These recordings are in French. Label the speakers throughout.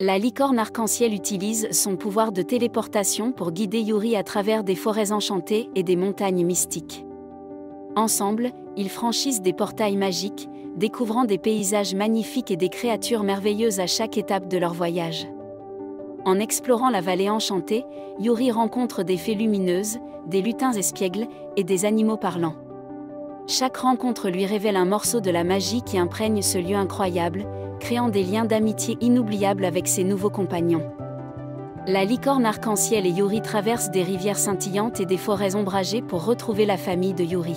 Speaker 1: La licorne arc-en-ciel utilise son pouvoir de téléportation pour guider Yuri à travers des forêts enchantées et des montagnes mystiques. Ensemble, ils franchissent des portails magiques, découvrant des paysages magnifiques et des créatures merveilleuses à chaque étape de leur voyage. En explorant la vallée enchantée, Yuri rencontre des fées lumineuses, des lutins espiègles et des animaux parlants. Chaque rencontre lui révèle un morceau de la magie qui imprègne ce lieu incroyable, créant des liens d'amitié inoubliables avec ses nouveaux compagnons. La licorne arc-en-ciel et Yuri traversent des rivières scintillantes et des forêts ombragées pour retrouver la famille de Yuri.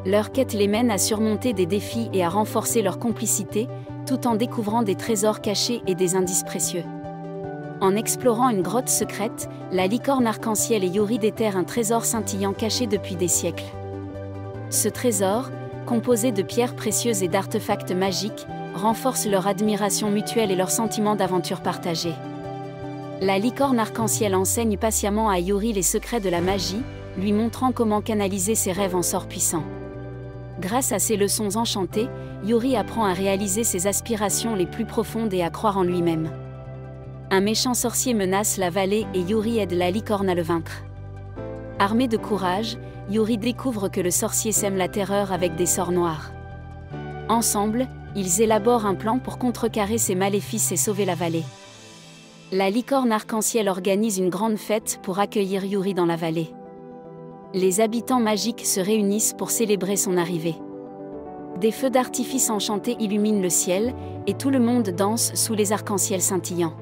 Speaker 1: Leur quête les mène à surmonter des défis et à renforcer leur complicité, tout en découvrant des trésors cachés et des indices précieux. En explorant une grotte secrète, la licorne arc-en-ciel et Yuri déterrent un trésor scintillant caché depuis des siècles. Ce trésor, composé de pierres précieuses et d'artefacts magiques, renforce leur admiration mutuelle et leur sentiment d'aventure partagée. La licorne arc-en-ciel enseigne patiemment à Yuri les secrets de la magie, lui montrant comment canaliser ses rêves en sorts puissants. Grâce à ces leçons enchantées, Yuri apprend à réaliser ses aspirations les plus profondes et à croire en lui-même. Un méchant sorcier menace la vallée et Yuri aide la licorne à le vaincre. Armé de courage, Yuri découvre que le sorcier sème la terreur avec des sorts noirs. Ensemble, ils élaborent un plan pour contrecarrer ces maléfices et sauver la vallée. La licorne arc-en-ciel organise une grande fête pour accueillir Yuri dans la vallée. Les habitants magiques se réunissent pour célébrer son arrivée. Des feux d'artifice enchantés illuminent le ciel, et tout le monde danse sous les arcs-en-ciel scintillants.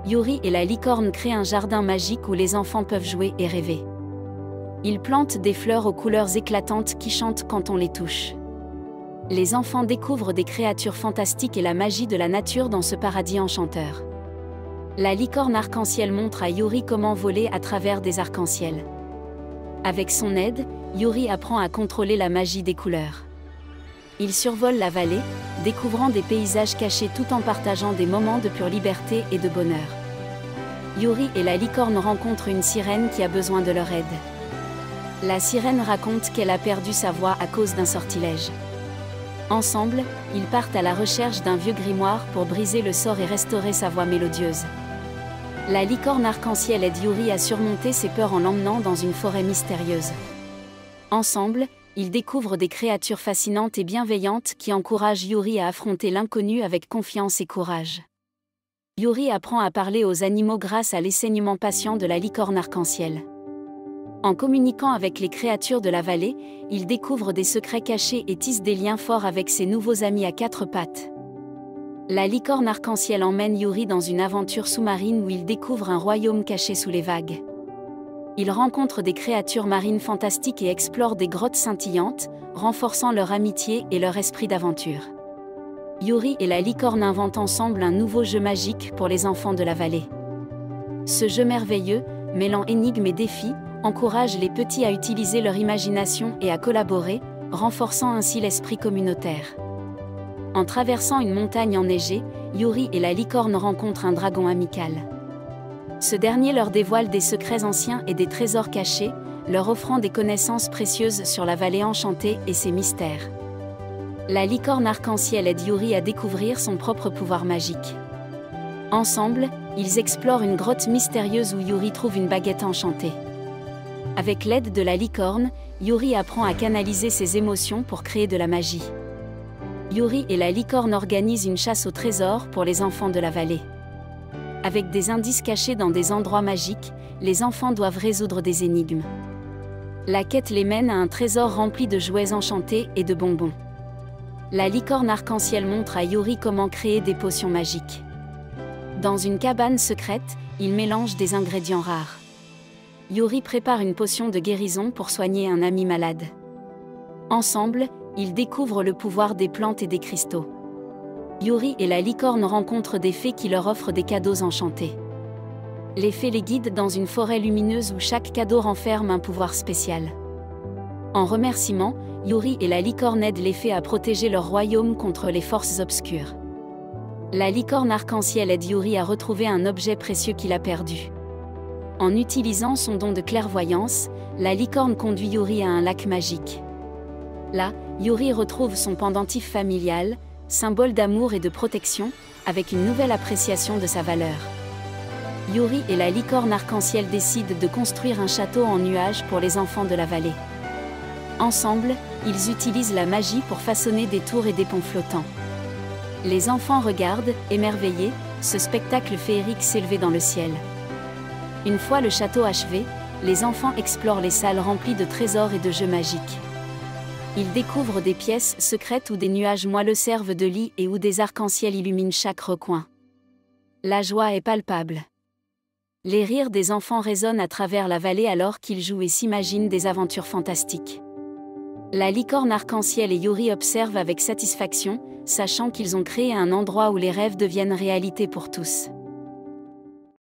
Speaker 1: Yuri et la licorne créent un jardin magique où les enfants peuvent jouer et rêver. Ils plantent des fleurs aux couleurs éclatantes qui chantent quand on les touche. Les enfants découvrent des créatures fantastiques et la magie de la nature dans ce paradis enchanteur. La licorne arc-en-ciel montre à Yuri comment voler à travers des arcs-en-ciel. Avec son aide, Yuri apprend à contrôler la magie des couleurs. Il survole la vallée, découvrant des paysages cachés tout en partageant des moments de pure liberté et de bonheur. Yuri et la licorne rencontrent une sirène qui a besoin de leur aide. La sirène raconte qu'elle a perdu sa voix à cause d'un sortilège. Ensemble, ils partent à la recherche d'un vieux grimoire pour briser le sort et restaurer sa voix mélodieuse. La licorne arc-en-ciel aide Yuri à surmonter ses peurs en l'emmenant dans une forêt mystérieuse. Ensemble, ils découvrent des créatures fascinantes et bienveillantes qui encouragent Yuri à affronter l'inconnu avec confiance et courage. Yuri apprend à parler aux animaux grâce à l'enseignement patient de la licorne arc-en-ciel. En communiquant avec les créatures de la vallée, il découvre des secrets cachés et tisse des liens forts avec ses nouveaux amis à quatre pattes. La licorne arc-en-ciel emmène Yuri dans une aventure sous-marine où il découvre un royaume caché sous les vagues. Il rencontre des créatures marines fantastiques et explore des grottes scintillantes, renforçant leur amitié et leur esprit d'aventure. Yuri et la licorne inventent ensemble un nouveau jeu magique pour les enfants de la vallée. Ce jeu merveilleux, mêlant énigmes et défis, encourage les petits à utiliser leur imagination et à collaborer, renforçant ainsi l'esprit communautaire. En traversant une montagne enneigée, Yuri et la licorne rencontrent un dragon amical. Ce dernier leur dévoile des secrets anciens et des trésors cachés, leur offrant des connaissances précieuses sur la vallée enchantée et ses mystères. La licorne arc-en-ciel aide Yuri à découvrir son propre pouvoir magique. Ensemble, ils explorent une grotte mystérieuse où Yuri trouve une baguette enchantée. Avec l'aide de la licorne, Yuri apprend à canaliser ses émotions pour créer de la magie. Yuri et la licorne organisent une chasse au trésor pour les enfants de la vallée. Avec des indices cachés dans des endroits magiques, les enfants doivent résoudre des énigmes. La quête les mène à un trésor rempli de jouets enchantés et de bonbons. La licorne arc-en-ciel montre à Yuri comment créer des potions magiques. Dans une cabane secrète, il mélange des ingrédients rares. Yuri prépare une potion de guérison pour soigner un ami malade. Ensemble, ils découvrent le pouvoir des plantes et des cristaux. Yuri et la licorne rencontrent des fées qui leur offrent des cadeaux enchantés. Les fées les guident dans une forêt lumineuse où chaque cadeau renferme un pouvoir spécial. En remerciement, Yuri et la licorne aident les fées à protéger leur royaume contre les forces obscures. La licorne arc-en-ciel aide Yuri à retrouver un objet précieux qu'il a perdu. En utilisant son don de clairvoyance, la licorne conduit Yuri à un lac magique. Là, Yuri retrouve son pendentif familial, symbole d'amour et de protection, avec une nouvelle appréciation de sa valeur. Yuri et la licorne arc-en-ciel décident de construire un château en nuages pour les enfants de la vallée. Ensemble, ils utilisent la magie pour façonner des tours et des ponts flottants. Les enfants regardent, émerveillés, ce spectacle féerique s'élever dans le ciel. Une fois le château achevé, les enfants explorent les salles remplies de trésors et de jeux magiques. Ils découvrent des pièces secrètes où des nuages moelleux servent de lit et où des arcs-en-ciel illuminent chaque recoin. La joie est palpable. Les rires des enfants résonnent à travers la vallée alors qu'ils jouent et s'imaginent des aventures fantastiques. La licorne arc-en-ciel et Yuri observent avec satisfaction, sachant qu'ils ont créé un endroit où les rêves deviennent réalité pour tous.